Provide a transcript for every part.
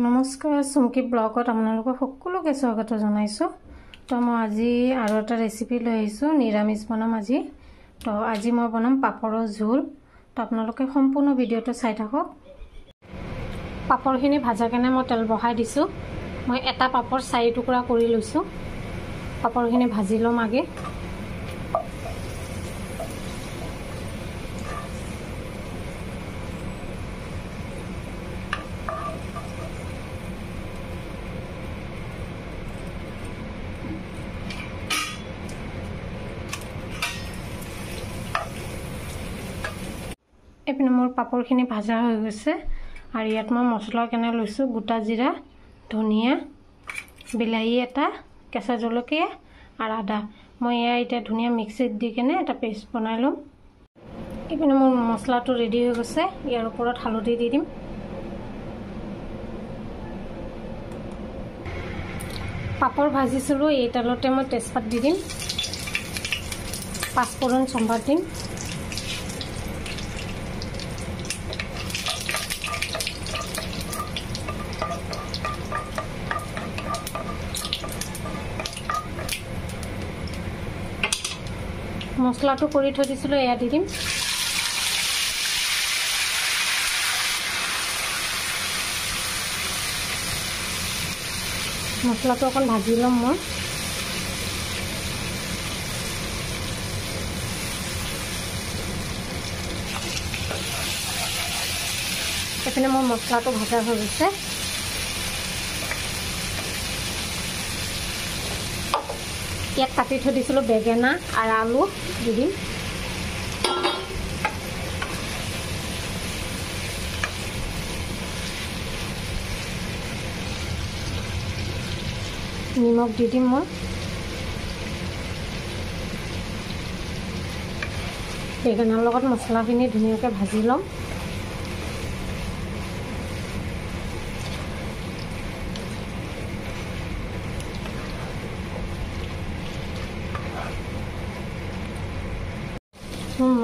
নমস্কাৰ চুমকি ব্লগত আপোনালোকক সকলোকে স্বাগত জনাইছো। তো মই আজি আৰু এটা ৰেচিপি লৈ আহিছো, নিৰামিষ বনাম আজি। তো আজি মই বনাম পাপৰৰ ঝোল। তো আপোনালোকে সম্পূৰ্ণ ভিডিওটো চাই থাকক। পাপৰখিনি ভাজা কেনে মই তেল বহাই দিছো। মই এটা পাপৰ 4 টুকুৰা কৰি লৈছো। পাপৰখিনি ভাজি লম আগে। এপিনে মোৰ পাপৰখিনি ভাজা হৈ গৈছে আৰু ইয়াত মই মছলা কেনে লৈছো, গোটা জিৰা, ধনিয়া, বিলাহী এটা, কেঁচা জলকীয়া আৰু আদা। মই এয়া এতিয়া ধুনীয়া মিক্সিত দি কেনে এটা পেষ্ট বনাই লম। এপিনে মোৰ মছলাটো ৰেডি হৈ গৈছে। ইয়াৰ ওপৰত হালধি দি দিম। পাপৰ ভাজিছিলো এই তেলতে মই তেজপাত দি দিম, পাঁচফোৰণ সম্বাদ দিম। মছলাটো কৰি থৈ দিছিলো এয়া দি দিম। মছলাটো অকণ ভাজি ল'ম মই। এইপিনে মোৰ মছলাটো ভাজা হৈ গৈছে। ইয়াত কাটি থৈ দিছিলো বেঙেনা আৰু আলু দি দিম। নিমখ দি দিম মই। বেঙেনাৰ লগত মছলাখিনি ধুনীয়াকৈ ভাজি ল'ম।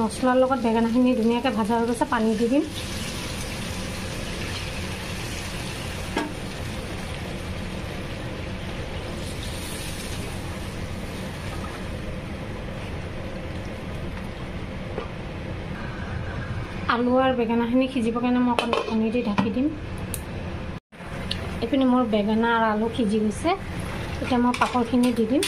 মছলাৰ লগত বেঙেনাখিনি ধুনীয়াকৈ ভাজা হৈ গৈছে। পানী দি দিম। আলু আৰু বেঙেনাখিনি সিজিব কাৰণে মই অকণ পানী দি ঢাকি দিম। এইপিনে মোৰ বেঙেনা আৰু আলু সিজি গৈছে। এতিয়া মই পাপৰখিনি দি দিম।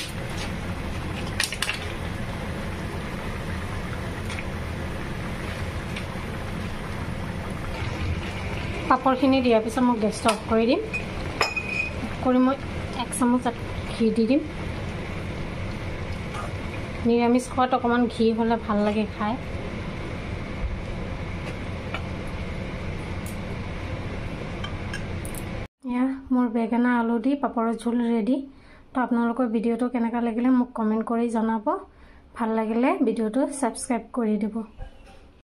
পাপৰখিনি দিয়াৰ পিছত মই গেছটো অফ কৰি দিম। কৰি মই 1 চামুচ ঘি দি দিম। নিৰামিষ খোৱাত অকণমান ঘি হ'লে ভাল লাগে খাই। এয়া মোৰ বেঙেনা আলু দি পাপৰৰ ঝোল ৰেডি। তো আপোনালোকৰ ভিডিঅ'টো কেনেকুৱা লাগিলে মোক কমেণ্ট কৰি জনাব। ভাল লাগিলে ভিডিঅ'টো ছাবস্ক্ৰাইব কৰি দিব।